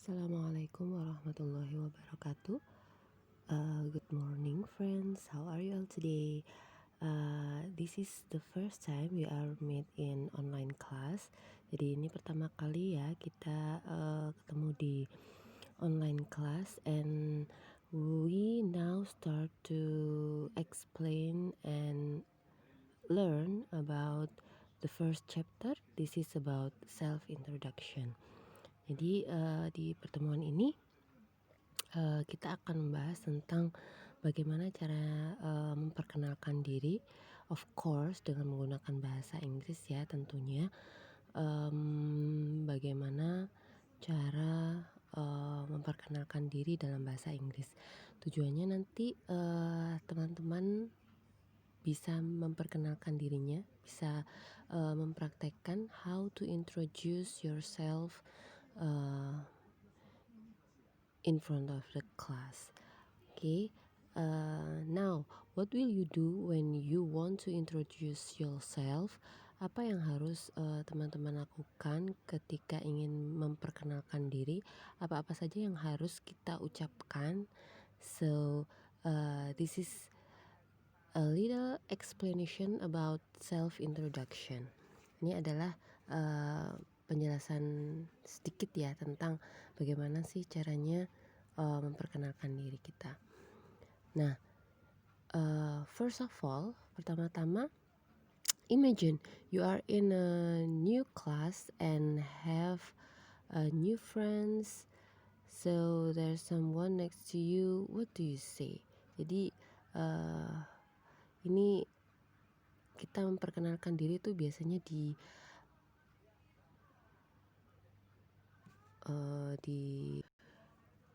Assalamualaikum warahmatullahi wabarakatuh. Good morning, friends. How are you all today? This is the first time we are meet in online class. Jadi ini pertama kali ya kita ketemu di online class, and we now start to explain and learn about the first chapter. This is about self introduction. Jadi di pertemuan ini kita akan membahas tentang bagaimana cara memperkenalkan diri, of course dengan menggunakan bahasa Inggris ya tentunya. Bagaimana cara memperkenalkan diri dalam bahasa Inggris. Tujuannya nanti teman-teman bisa memperkenalkan dirinya, bisa mempraktekkan how to introduce yourself in front of the class. Okay, now what will you do when you want to introduce yourself? Apa yang harus teman-teman lakukan ketika ingin memperkenalkan diri? Apa-apa saja yang harus kita ucapkan? So this is a little explanation about self introduction. Ini adalah penjelasan sedikit ya tentang bagaimana sih caranya memperkenalkan diri kita. Nah, first of all, pertama-tama, imagine you are in a new class and have new friends. So there's someone next to you. What do you say? Jadi ini kita memperkenalkan diri tuh biasanya di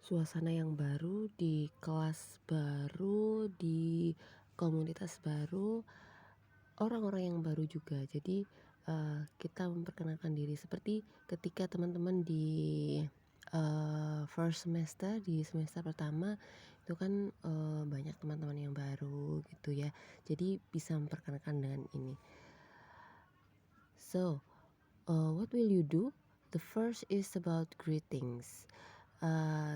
suasana yang baru, di kelas baru, di komunitas baru, orang-orang yang baru juga. Jadi kita memperkenalkan diri seperti ketika teman-teman di first semester, di semester pertama itu kan banyak teman-teman yang baru gitu ya. Jadi bisa memperkenalkan dengan ini. So, what will you do? The first is about greetings.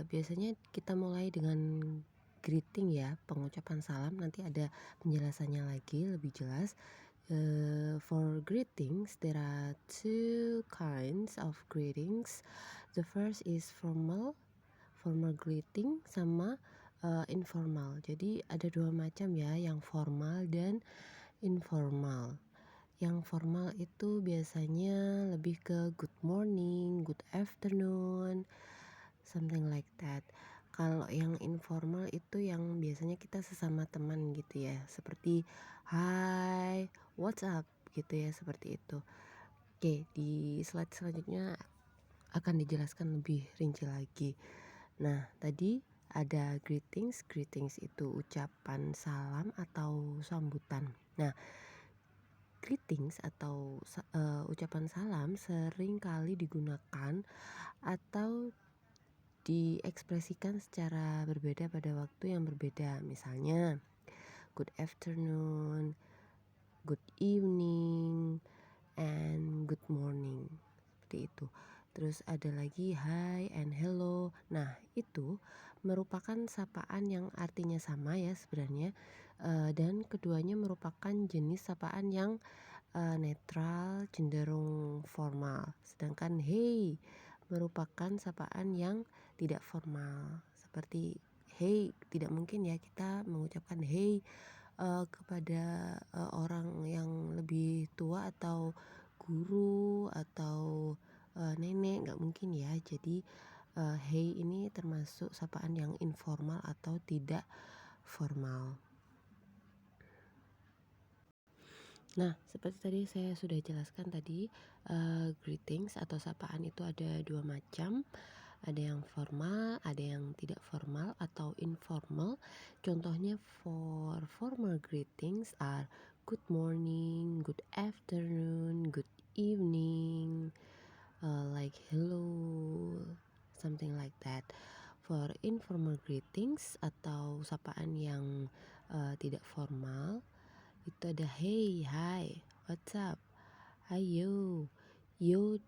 Biasanya kita mulai dengan greeting ya, pengucapan salam. Nanti ada penjelasannya lagi lebih jelas. For greetings, there are two kinds of greetings. The first is formal greeting sama informal. Jadi ada dua macam ya, yang formal dan informal. Yang formal itu biasanya lebih ke good morning, good afternoon, something like that. Kalau yang informal itu yang biasanya kita sesama teman gitu ya, seperti hi, what's up gitu ya, seperti itu. Oke, di slide selanjutnya akan dijelaskan lebih rinci lagi. Nah, tadi ada greetings. Greetings itu ucapan salam atau sambutan. Nah, greetings atau ucapan salam sering kali digunakan atau diekspresikan secara berbeda pada waktu yang berbeda. Misalnya, good afternoon, good evening, and good morning. Seperti itu. Terus ada lagi hi and hello. Nah, itu merupakan sapaan yang artinya sama ya sebenarnya. Dan keduanya merupakan jenis sapaan yang netral, cenderung formal. Sedangkan hey merupakan sapaan yang tidak formal. Seperti hey, tidak mungkin ya kita mengucapkan hey kepada orang yang lebih tua atau guru atau nenek, nggak mungkin ya. Jadi hey ini termasuk sapaan yang informal atau tidak formal. Nah, seperti tadi saya sudah jelaskan tadi, greetings atau sapaan itu ada dua macam. Ada yang formal, ada yang tidak formal atau informal. Contohnya for formal greetings are good morning, good afternoon, good evening, like hello, something like that. For informal greetings atau sapaan yang tidak formal, itu ada hey, hi, what's up, ayo, yo,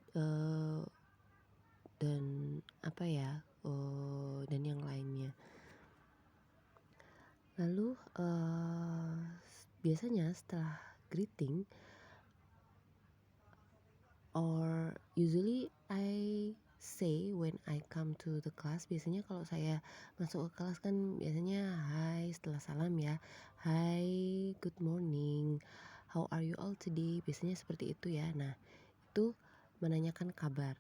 dan apa ya, dan yang lainnya. Lalu, biasanya setelah greeting or usually I say when I come to the class, biasanya kalau saya masuk ke kelas kan biasanya hai setelah salam ya, "Hai, good morning, how are you all today?" Biasanya seperti itu ya. Nah, itu menanyakan kabar.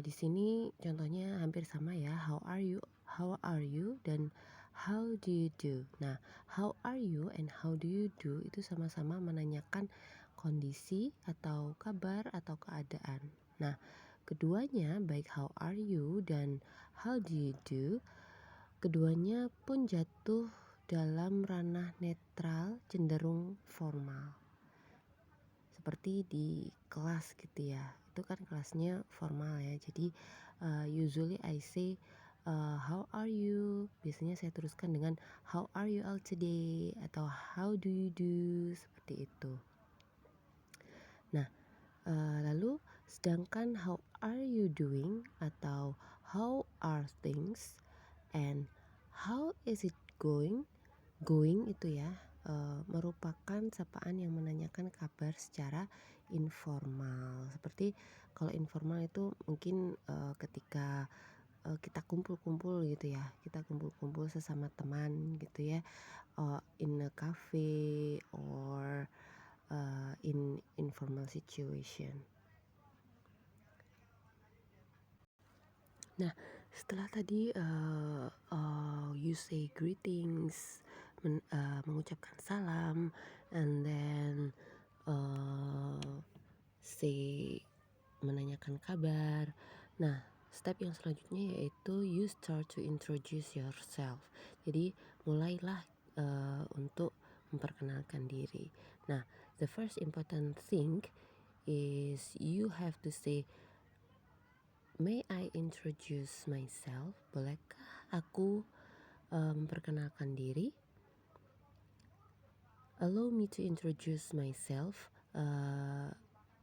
Di sini contohnya hampir sama ya, how are you, dan how do you do. Nah, how are you and how do you do itu sama-sama menanyakan kondisi atau kabar atau keadaan. Nah, keduanya baik how are you dan how do you do, keduanya pun jatuh dalam ranah netral cenderung formal. Seperti di kelas gitu ya, itu kan kelasnya formal ya, jadi usually I say how are you, biasanya saya teruskan dengan how are you all today atau how do you do, seperti itu. Nah, lalu sedangkan how are you doing atau how are things and how is it going. Going itu ya, merupakan sapaan yang menanyakan kabar secara informal. Seperti kalau informal itu mungkin, ketika, kita kumpul-kumpul gitu ya, kita kumpul-kumpul sesama teman gitu ya, in a cafe or, in informal situation. Nah, setelah tadi, you say greetings, mengucapkan salam, and then, say menanyakan kabar. Nah, step yang selanjutnya yaitu you start to introduce yourself. Jadi mulailah, untuk memperkenalkan diri. Nah, the first important thing is you have to say, "May I introduce myself?" Bolehkah aku, memperkenalkan diri? Allow me to introduce myself.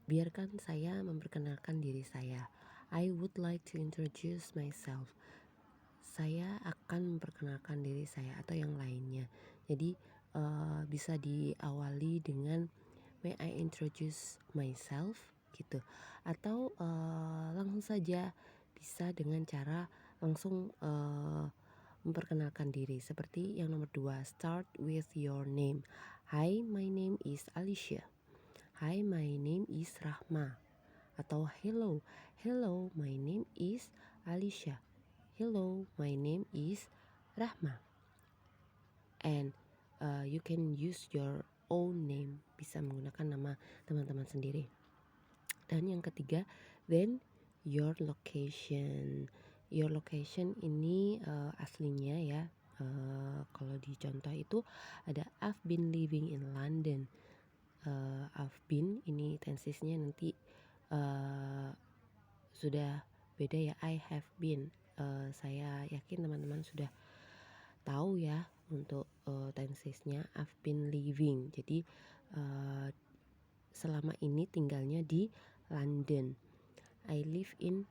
Biarkan saya memperkenalkan diri saya. I would like to introduce myself. Saya akan memperkenalkan diri saya atau yang lainnya. Jadi bisa diawali dengan may I introduce myself gitu. Atau langsung saja bisa dengan cara langsung memperkenalkan diri seperti yang nomor 2, start with your name. Hi, my name is Alicia. Hi, my name is Rahma. Atau hello, hello, my name is Alicia. Hello, my name is Rahma. And you can use your own name, bisa menggunakan nama teman-teman sendiri. Dan yang ketiga, then your location. Your location ini aslinya ya, kalau di contoh itu ada I've been living in London. I've been ini tensesnya nanti sudah beda ya, I have been. Saya yakin teman-teman sudah tahu ya untuk tensesnya I've been living. Jadi selama ini tinggalnya di London. I live in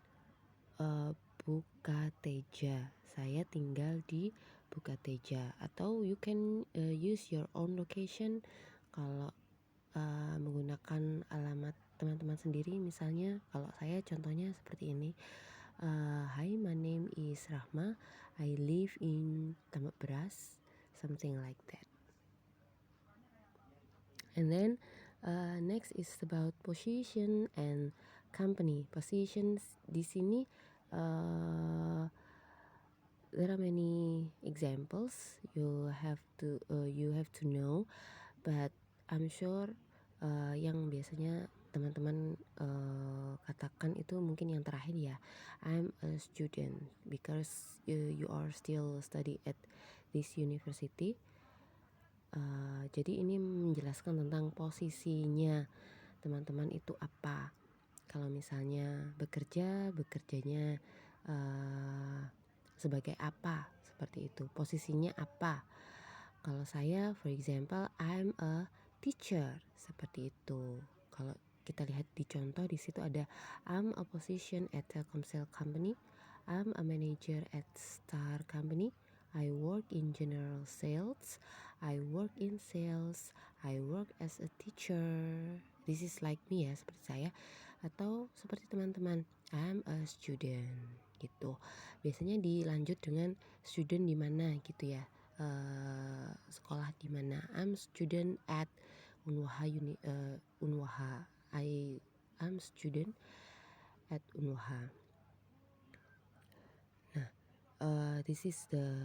Bukateja. Saya tinggal di Bukateja. Atau you can use your own location kalau menggunakan alamat teman-teman sendiri. Misalnya kalau saya contohnya seperti ini. Hi, my name is Rahma. I live in Tambak Beras, something like that. And then next is about position and company. Positions di sini there are many examples you have to know, but I'm sure yang biasanya teman-teman katakan itu mungkin yang terakhir ya. I'm a student because you are still study at this university. Jadi ini menjelaskan tentang posisinya teman-teman itu apa. Kalau misalnya bekerjanya sebagai apa, seperti itu. Posisinya apa. Kalau saya, for example, I'm a teacher, seperti itu. Kalau kita lihat di contoh di situ ada I'm a position at Telkomsel company, I'm a manager at Star company, I work in general sales, I work in sales, I work as a teacher. This is like me ya, seperti saya. Atau seperti teman-teman, I'm a student gitu. Biasanya dilanjut dengan student di mana gitu ya. Sekolah di mana. I'm student at Unwaha. I'm student at Unwaha. Nah, this is the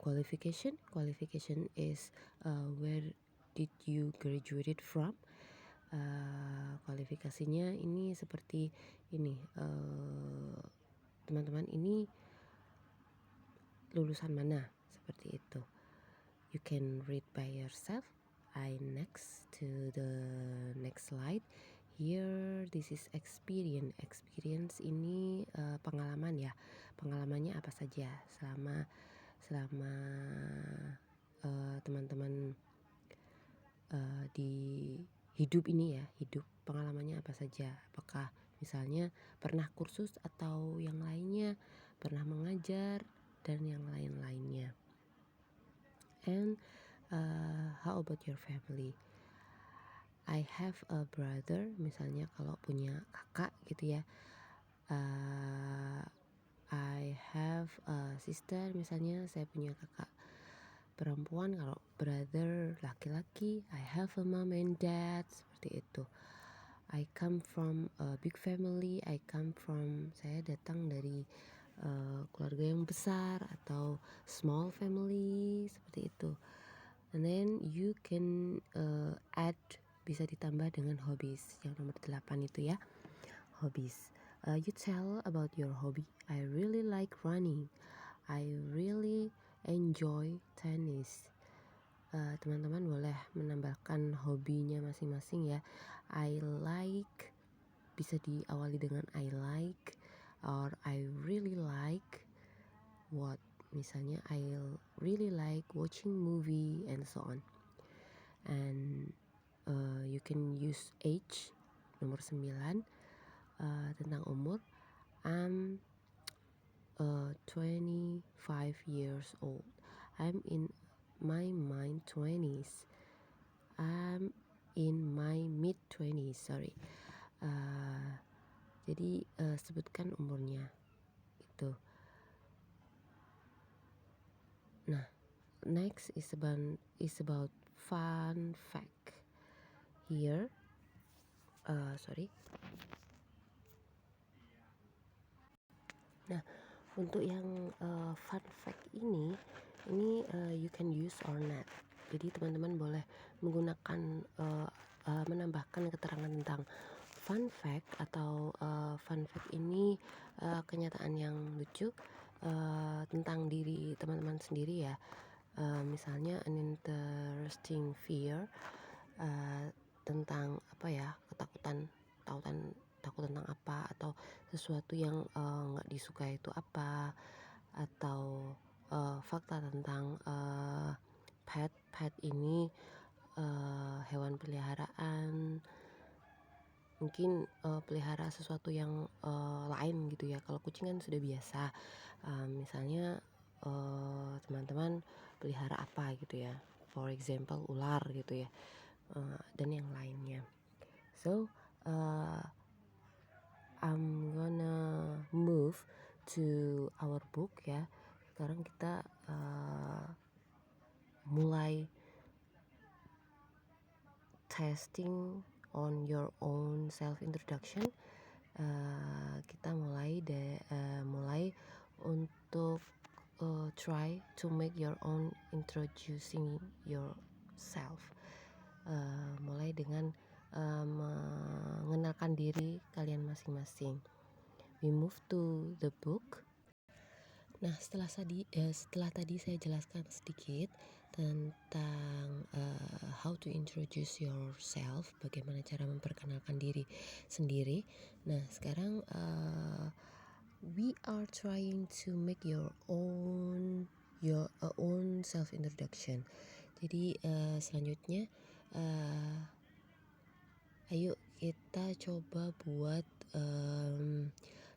qualification. Qualification is where did you graduated from? Kualifikasinya ini seperti ini, teman-teman ini lulusan mana, seperti itu. You can read by yourself. I next to the next slide. Here this is experience. Experience ini pengalaman ya. Pengalamannya apa saja selama teman-teman di hidup ini ya. Hidup pengalamannya apa saja. Apakah misalnya pernah kursus atau yang lainnya, pernah mengajar dan yang lain-lainnya. And how about your family? I have a brother, misalnya kalau punya kakak gitu ya. I have a sister, misalnya saya punya kakak perempuan. Kalau brother laki-laki, I have a mom and dad, seperti itu. I come from a big family. Saya datang dari keluarga yang besar atau small family, seperti itu. And then you can add, bisa ditambah dengan hobbies. Yang nomor 8 itu ya, hobbies. You tell about your hobby. I really like running. I really enjoy tennis. Teman-teman boleh menambahkan hobinya masing-masing ya. I like, bisa diawali dengan I like, or I really like what. Misalnya I really like watching movie and so on. And you can use age, nomor 9, tentang umur. I'm 25 years old. I'm in my mid-20s. I'm in my mid-20s, sorry. Jadi sebutkan umurnya itu. Nah, next is about fun fact. Here, sorry. Nah, untuk yang fun fact ini you can use or not. Jadi teman-teman boleh menggunakan menambahkan keterangan tentang fun fact atau fun fact ini kenyataan yang lucu tentang diri teman-teman sendiri ya. Misalnya an interesting fear, tentang apa ya, ketakutan, takut tentang apa, atau sesuatu yang nggak disukai itu apa, atau fakta tentang pet ini hewan peliharaan. Mungkin pelihara sesuatu yang lain gitu ya. Kalau kucing kan sudah biasa. Misalnya teman-teman pelihara apa gitu ya, for example ular gitu ya, dan yang lainnya. So I'm gonna move to our book ya. Sekarang kita mulai testing on your own self introduction. Kita mulai untuk try to make your own introducing yourself. Mulai dengan mengenalkan diri kalian masing-masing. We move to the book. Nah, setelah tadi saya jelaskan sedikit tentang how to introduce yourself, bagaimana cara memperkenalkan diri sendiri. Nah, sekarang we are trying to make your own self introduction. Jadi selanjutnya ayo kita coba buat,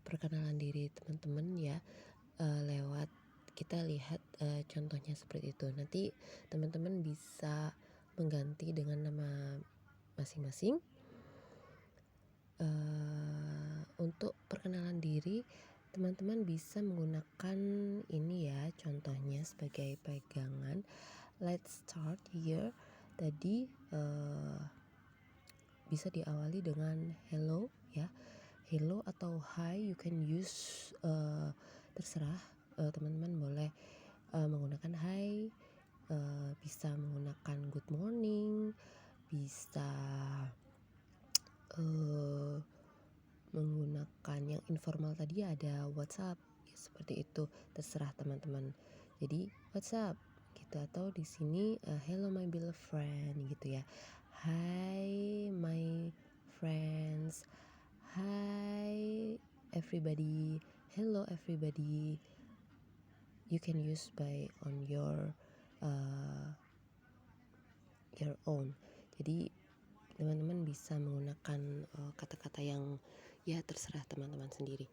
perkenalan diri teman-teman ya, lewat kita lihat, contohnya seperti itu. Nanti teman-teman bisa mengganti dengan nama masing-masing. Untuk perkenalan diri, teman-teman bisa menggunakan ini ya, contohnya sebagai pegangan. Let's start here. Tadi, bisa diawali dengan hello ya. Hello atau hi, you can use, terserah, teman-teman boleh, menggunakan hi, bisa menggunakan good morning, bisa, eee, menggunakan yang informal tadi ada what's up, ya seperti itu, terserah teman-teman. Jadi what's up gitu, atau di sini, hello my beloved friend gitu ya. Hi my friends, hi everybody, hello everybody. You can use by on uh, your own. Jadi teman-teman bisa menggunakan, kata-kata yang ya terserah teman-teman sendiri.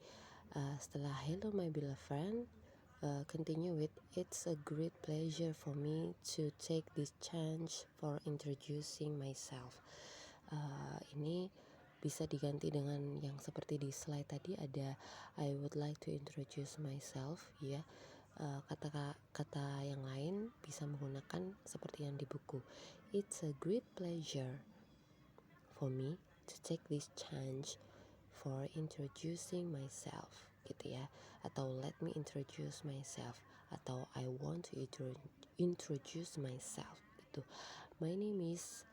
Setelah hello my beloved friend, continue with it's a great pleasure for me to take this chance for introducing myself. Ini bisa diganti dengan yang seperti di slide tadi, ada I would like to introduce myself ya. Kata yang lain bisa menggunakan seperti yang di buku. It's a great pleasure for me to take this chance for introducing myself gitu ya, atau let me introduce myself, atau I want to introduce myself gitu. My name is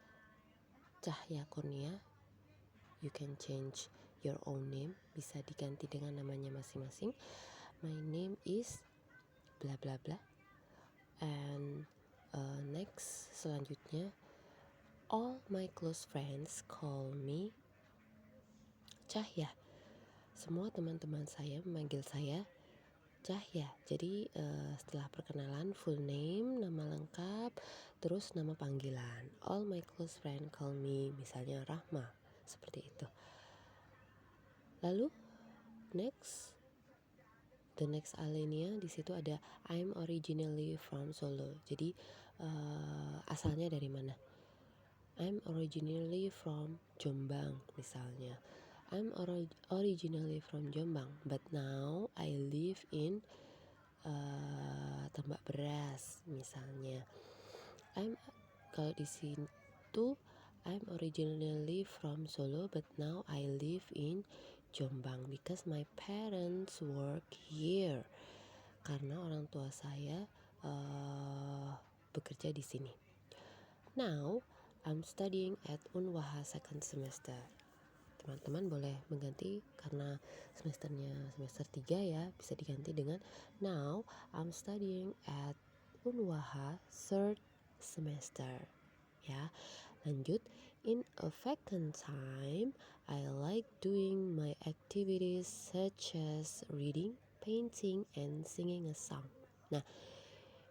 Cahya Kurnia. You can change your own name, bisa diganti dengan namanya masing-masing. My name is bla bla bla. And next, selanjutnya, all my close friends call me Cahya. Semua teman-teman saya memanggil saya Cahya. Jadi setelah perkenalan, full name, nama lengkap, terus nama panggilan. All my close friends call me misalnya Rahma, seperti itu. Lalu the next alinea di situ ada I'm originally from Solo. Jadi asalnya dari mana? I'm originally from Jombang misalnya. I'm originally from Jombang, but now I live in Tambak Beras misalnya. Kalau di situ I'm originally from Solo, but now I live in Jombang because my parents work here. Karena orang tua saya bekerja di sini. Now I'm studying at Unwaha second semester. Teman-teman boleh mengganti karena semesternya semester 3 ya, bisa diganti dengan now I'm studying at Unwaha third semester ya. Lanjut, in a vacant time I like doing my activities such as reading, painting, and singing a song. Nah,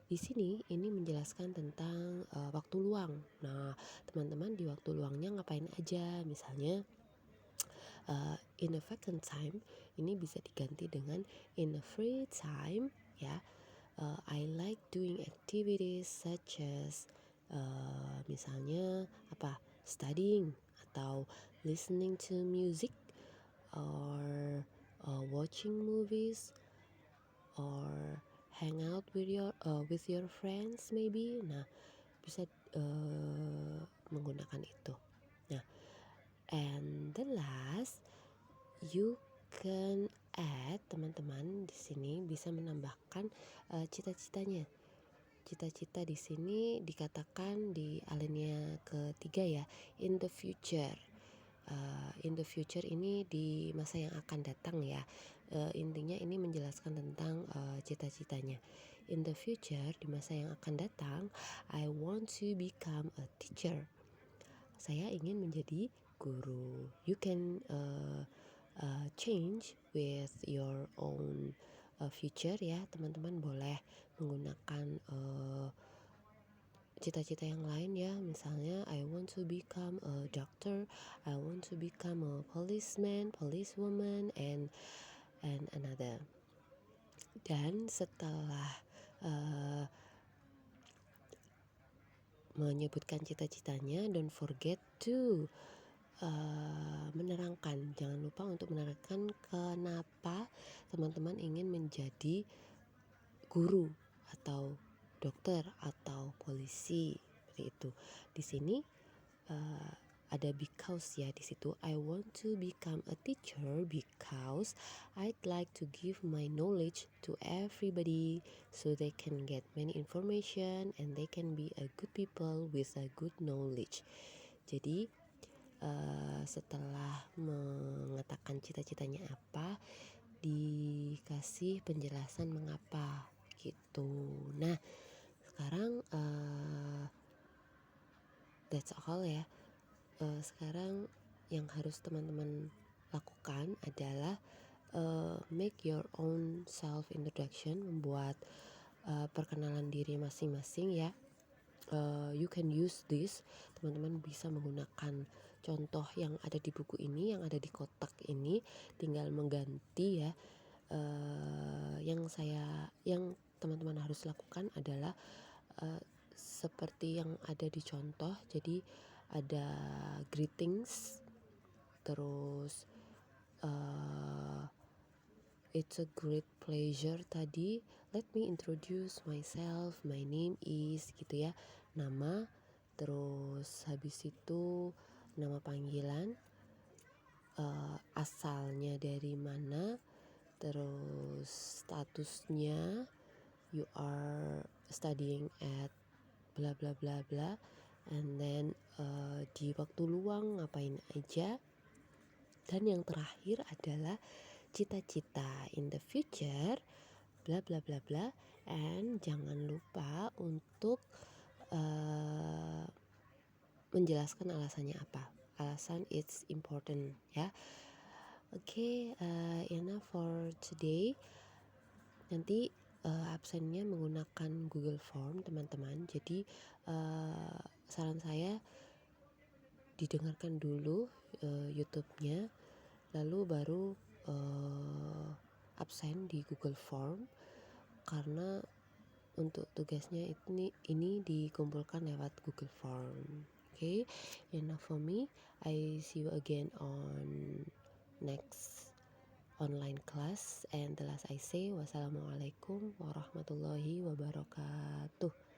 di sini ini menjelaskan tentang waktu luang. Nah, teman-teman di waktu luangnya ngapain aja? Misalnya in a vacant time ini bisa diganti dengan in a free time ya. I like doing activities such as misalnya studying atau listening to music or watching movies or hang out with your friends maybe. Nah, bisa menggunakan itu. Nah, and the last, you can add, teman-teman di sini bisa menambahkan cita-citanya. Cita-cita di sini dikatakan di alinea ketiga ya, in the future. In the future ini di masa yang akan datang ya. Intinya ini menjelaskan tentang cita-citanya. In the future, di masa yang akan datang, I want to become a teacher. Saya ingin menjadi guru. You can change with your own future ya, teman-teman boleh menggunakan cita-cita yang lain ya, misalnya I want to become a doctor, I want to become a policeman, policewoman, and another. Dan setelah menyebutkan cita-citanya, don't forget to menerangkan, jangan lupa untuk menerangkan kenapa teman-teman ingin menjadi guru atau dokter atau polisi seperti itu. Di sini ada because ya di situ. I want to become a teacher because I'd like to give my knowledge to everybody so they can get many information and they can be a good people with a good knowledge. Jadi setelah mengatakan cita-citanya apa, dikasih penjelasan mengapa gitu. Nah, sekarang that's all ya. Sekarang yang harus teman-teman lakukan adalah make your own self introduction, membuat perkenalan diri masing-masing ya. You can use this, teman-teman bisa menggunakan contoh yang ada di buku ini, yang ada di kotak ini, tinggal mengganti ya. Yang teman-teman harus lakukan adalah seperti yang ada di contoh. Jadi ada greetings, terus it's a great pleasure tadi, let me introduce myself, my name is gitu ya, nama, terus habis itu nama panggilan, asalnya dari mana, terus statusnya you are studying at bla bla bla bla, and then di waktu luang ngapain aja, dan yang terakhir adalah cita-cita in the future bla bla bla bla, and jangan lupa untuk menjelaskan alasannya apa. Alasan it's important ya. Oke, enough for today. Nanti absennya menggunakan Google Form teman-teman. Jadi saran saya didengarkan dulu YouTube-nya, lalu baru absen di Google Form, karena untuk tugasnya ini dikumpulkan lewat Google Form. Okay, enough for me. I see you again on next online class, and the last I say, wassalamualaikum warahmatullahi wabarakatuh.